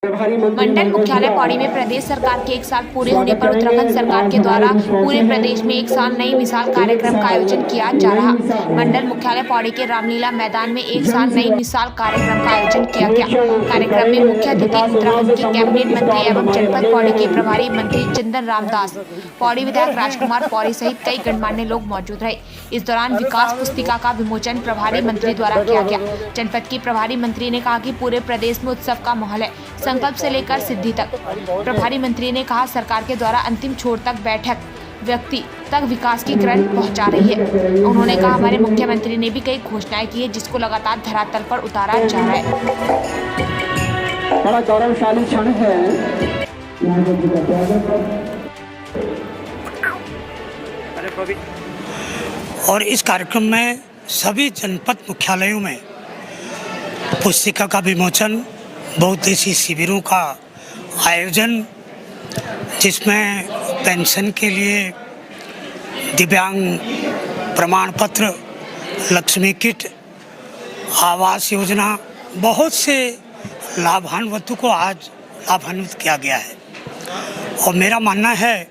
मंडल मुख्यालय पौड़ी में प्रदेश सरकार के 1 साल पूरे होने पर उत्तराखंड सरकार के द्वारा पूरे प्रदेश में 1 साल नई मिसाल कार्यक्रम का आयोजन किया जा रहा। मंडल मुख्यालय पौड़ी के रामलीला मैदान में 1 साल नई मिसाल कार्यक्रम का आयोजन किया गया। कार्यक्रम में मुख्य अतिथि उत्तराखंड के कैबिनेट मंत्री एवं जनपद पौड़ी के प्रभारी मंत्री चंदन रामदास, पौड़ी विधायक राजकुमार पौड़ी सहित कई गणमान्य लोग मौजूद रहे। इस दौरान विकास पुस्तिका का विमोचन प्रभारी मंत्री द्वारा किया गया। जनपद की प्रभारी मंत्री ने कहा कि पूरे प्रदेश में उत्सव का माहौल है, संकल्प से लेकर सिद्धि तक। प्रभारी मंत्री ने कहा सरकार के द्वारा अंतिम छोर तक बैठक व्यक्ति तक विकास की किरण पहुंचा रही है। उन्होंने कहा हमारे मुख्यमंत्री ने भी कई घोषणाएं की है जिसको लगातार धरातल पर उतारा जा रहा है। बड़ा गौरवशाली क्षण है। और इस कार्यक्रम में सभी जनपद मुख्यालयों में पुस्तिका का विमोचन, बहुउद्देशीय शिविरों का आयोजन, जिसमें पेंशन के लिए दिव्यांग प्रमाण पत्र, लक्ष्मी किट, आवास योजना, बहुत से लाभान्वितों को आज लाभान्वित किया गया है। और मेरा मानना है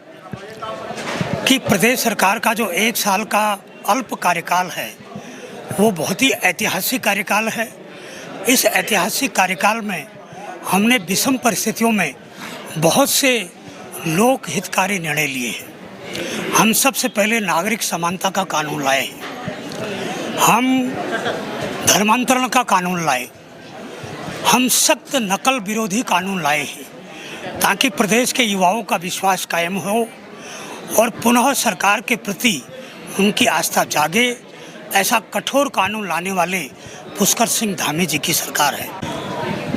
कि प्रदेश सरकार का जो 1 साल का अल्प कार्यकाल है वो बहुत ही ऐतिहासिक कार्यकाल है। इस ऐतिहासिक कार्यकाल में हमने विषम परिस्थितियों में बहुत से लोक हितकारी निर्णय लिए हैं। हम सबसे पहले नागरिक समानता का कानून लाए, हम धर्मांतरण का कानून लाए, हम सख्त नकल विरोधी कानून लाए हैं ताकि प्रदेश के युवाओं का विश्वास कायम हो और पुनः सरकार के प्रति उनकी आस्था जागे। ऐसा कठोर कानून लाने वाले पुष्कर सिंह धामी जी की सरकार है।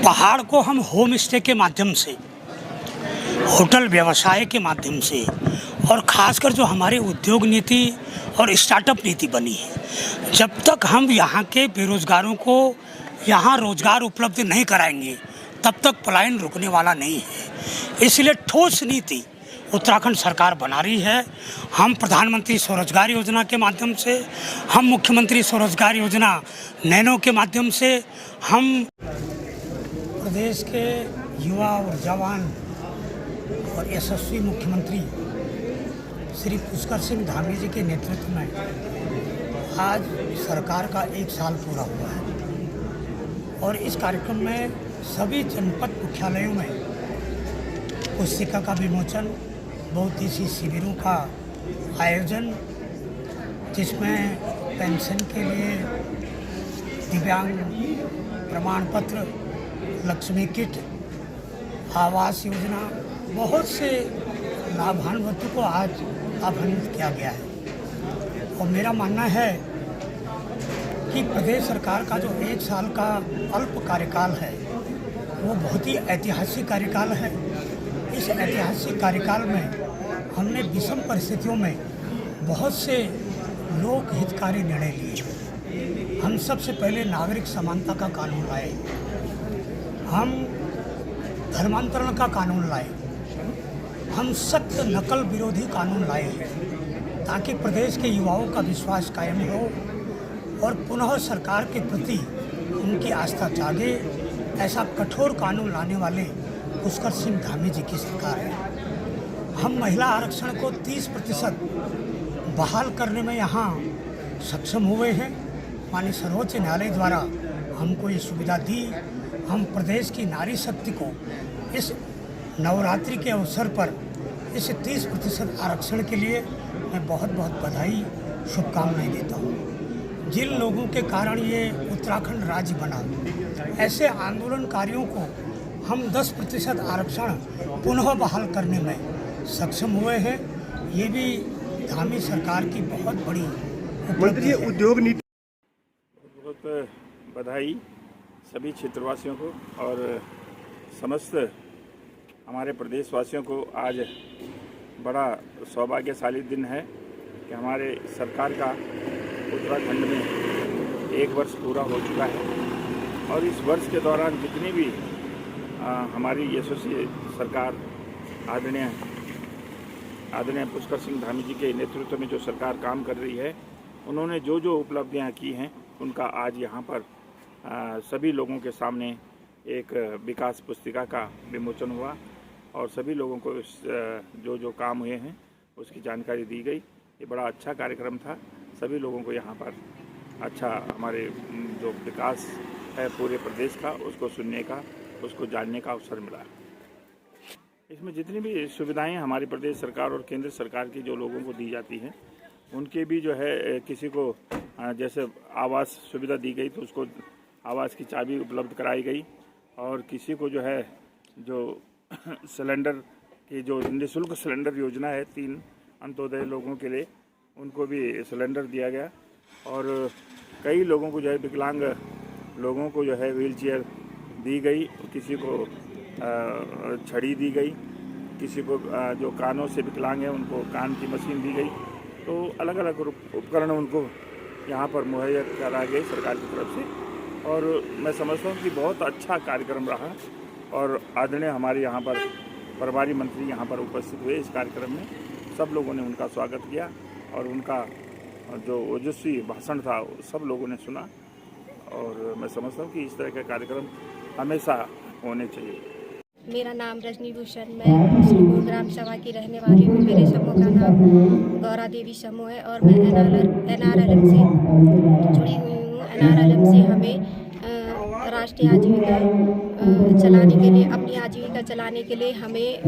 पहाड़ को हम होम स्टे के माध्यम से, होटल व्यवसाय के माध्यम से और खासकर जो हमारे उद्योग नीति और स्टार्टअप नीति बनी है, जब तक हम यहाँ के बेरोजगारों को यहाँ रोजगार उपलब्ध नहीं कराएंगे तब तक पलायन रुकने वाला नहीं है। इसलिए ठोस नीति उत्तराखंड सरकार बना रही है। हम प्रधानमंत्री स्वरोजगार योजना के माध्यम से, हम मुख्यमंत्री स्वरोजगार योजना नैनो के माध्यम से, हम प्रदेश के युवा और जवान और यशस्वी मुख्यमंत्री श्री पुष्कर सिंह धामी जी के नेतृत्व में आज सरकार का 1 साल पूरा हुआ है। और इस कार्यक्रम में सभी जनपद मुख्यालयों में पुस्तिका का विमोचन, बहुउद्देशीय शिविरों का आयोजन, जिसमें पेंशन के लिए दिव्यांग प्रमाण पत्र, लक्ष्मी किट, आवास योजना, बहुत से लाभान्वितों को आज लाभान्वित किया गया है। और मेरा मानना है कि प्रदेश सरकार का जो 1 साल का अल्प कार्यकाल है वो बहुत ही ऐतिहासिक कार्यकाल है। इस ऐतिहासिक कार्यकाल में हमने विषम परिस्थितियों में बहुत से लोक हितकारी निर्णय लिए। हम सबसे पहले नागरिक समानता का कानून लाए, हम धर्मांतरण का कानून लाए, हम सख्त नकल विरोधी कानून लाए हैं ताकि प्रदेश के युवाओं का विश्वास कायम हो और पुनः सरकार के प्रति उनकी आस्था जागे। ऐसा कठोर कानून लाने वाले पुष्कर सिंह धामी जी की सरकार है। हम महिला आरक्षण को 30% बहाल करने में यहाँ सक्षम हुए हैं। माननीय सर्वोच्च न्यायालय द्वारा हमको ये सुविधा दी। हम प्रदेश की नारी शक्ति को इस नवरात्रि के अवसर पर इस 30% आरक्षण के लिए मैं बहुत बहुत बधाई, शुभकामनाएं देता हूँ। जिन लोगों के कारण ये उत्तराखंड राज्य बना, ऐसे आंदोलनकारियों को हम 10% आरक्षण पुनः बहाल करने में सक्षम हुए हैं। ये भी धामी सरकार की बहुत बड़ी उपलब्धि है। उद्योग नीति बहुत बधाई सभी क्षेत्रवासियों को और समस्त हमारे प्रदेशवासियों को। आज बड़ा सौभाग्यशाली दिन है कि हमारे सरकार का उत्तराखंड में 1 वर्ष पूरा हो चुका है। और इस वर्ष के दौरान जितनी भी हमारी यशस्वी सरकार आदरणीय पुष्कर सिंह धामी जी के नेतृत्व में जो सरकार काम कर रही है, उन्होंने जो जो उपलब्धियां की हैं उनका आज यहाँ पर सभी लोगों के सामने एक विकास पुस्तिका का विमोचन हुआ और सभी लोगों को जो जो काम हुए हैं उसकी जानकारी दी गई। ये बड़ा अच्छा कार्यक्रम था। सभी लोगों को यहाँ पर अच्छा हमारे जो विकास है पूरे प्रदेश का उसको सुनने का, उसको जानने का अवसर मिला। इसमें जितनी भी सुविधाएं हमारी प्रदेश सरकार और केंद्र सरकार की जो लोगों को दी जाती हैं उनके भी जो है किसी को जैसे आवास सुविधा दी गई तो उसको आवास की चाबी उपलब्ध कराई गई और किसी को जो है जो सिलेंडर की जो निःशुल्क सिलेंडर योजना है 3 अंत्योदय लोगों के लिए उनको भी सिलेंडर दिया गया और कई लोगों को जो है विकलांग लोगों को जो है व्हील चेयर दी गई, किसी को छड़ी दी गई, किसी को जो कानों से विकलांग है उनको कान की मशीन दी गई। तो अलग अलग उपकरण उनको यहाँ पर मुहैया करा गए सरकार की तरफ से और मैं समझता हूँ कि बहुत अच्छा कार्यक्रम रहा और आदरणीय हमारे यहाँ पर प्रभारी मंत्री यहाँ पर उपस्थित हुए इस कार्यक्रम में। सब लोगों ने उनका स्वागत किया और उनका जो ओजस्वी भाषण था सब लोगों ने सुना और मैं समझता हूँ कि इस तरह के कार्यक्रम हमेशा होने चाहिए। मेरा नाम रजनी भूषण, मैं श्रीपुर ग्राम सभा की रहने वाली हूँ। मेरे समूह का नाम गौरा देवी समूह है और मैं NRLM से जुड़ी हुई हूँ। NRLM से हमें राष्ट्रीय आजीविका चलाने के लिए, अपनी आजीविका चलाने के लिए हमें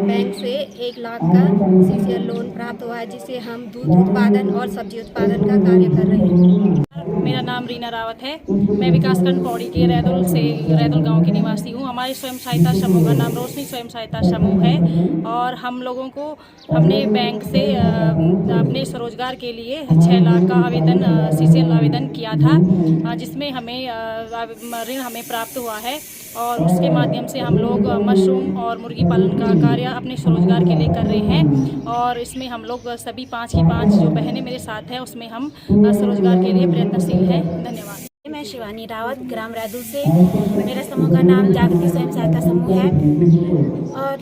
बैंक से 1 लाख का CCL लोन प्राप्त हुआ है, जिससे हम दूध उत्पादन और सब्जी उत्पादन का कार्य कर रहे हैं। मेरा नाम रीना रावत है। मैं विकासखंड पौड़ी के रैदुल गांव की निवासी हूं। हमारे स्वयं सहायता समूह का नाम रोशनी स्वयं सहायता समूह है और हम लोगों को हमने बैंक से अपने स्वरोजगार के लिए 6 लाख का CCL आवेदन किया था, जिसमें हमें ऋण हमें प्राप्त हुआ है और उसके माध्यम से हम लोग मशरूम और मुर्गी पालन का कार्य अपने स्वरोजगार के लिए कर रहे हैं और इसमें हम लोग सभी 5 की 5 जो बहनें मेरे साथ हैं उसमें हम स्वरोजगार के लिए प्रयत्नशील हैं। धन्यवाद। मैं शिवानी रावत, ग्राम रैदुल से। मेरे समूह का नाम जागृति स्वयं सहायता समूह है और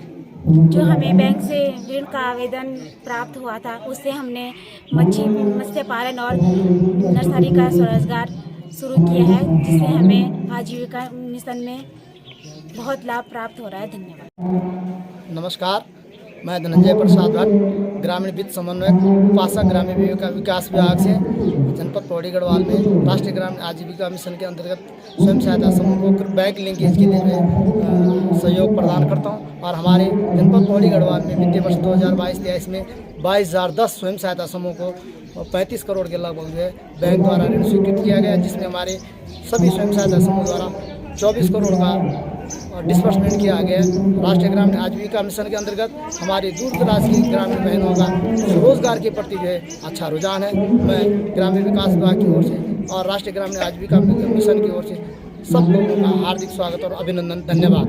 जो हमें बैंक से ऋण का आवेदन प्राप्त हुआ था उससे हमने मत्स्य पालन और नर्सरी का स्वरोजगार शुरू किया है, जिससे हमें आजीविका मिशन में बहुत लाभ प्राप्त हो रहा है। धन्यवाद। नमस्कार, मैं धनंजय प्रसाद भट्ट, ग्रामीण वित्त समन्वयक, उपासक ग्रामीण विकास विभाग से जनपद पौड़ी गढ़वाल में राष्ट्रीय ग्रामीण आजीविका मिशन के अंतर्गत स्वयं सहायता समूह को बैंक लिंकेज के लिए मैं सहयोग प्रदान करता हूं और हमारे जनपद पौड़ी गढ़वाल में वित्तीय वर्ष 2022-23 में 22,010 स्वयं सहायता समूह को 35 करोड़ के लगभग जो है बैंक द्वारा ऋण स्वीकृत किया गया, जिसमें हमारे सभी स्वयं सहायता समूह द्वारा 24 करोड़ का डिस्बर्समेंट किया गया। राष्ट्रीय ग्रामीण आजीविका मिशन के अंतर्गत हमारी दूर दराज की ग्रामीण बहनों का रोजगार के प्रति जो है अच्छा रुझान है। मैं ग्रामीण विकास विभाग की ओर से और राष्ट्रीय ग्रामीण आजीविका मिशन की ओर से सब लोगों का हार्दिक स्वागत और अभिनंदन। धन्यवाद।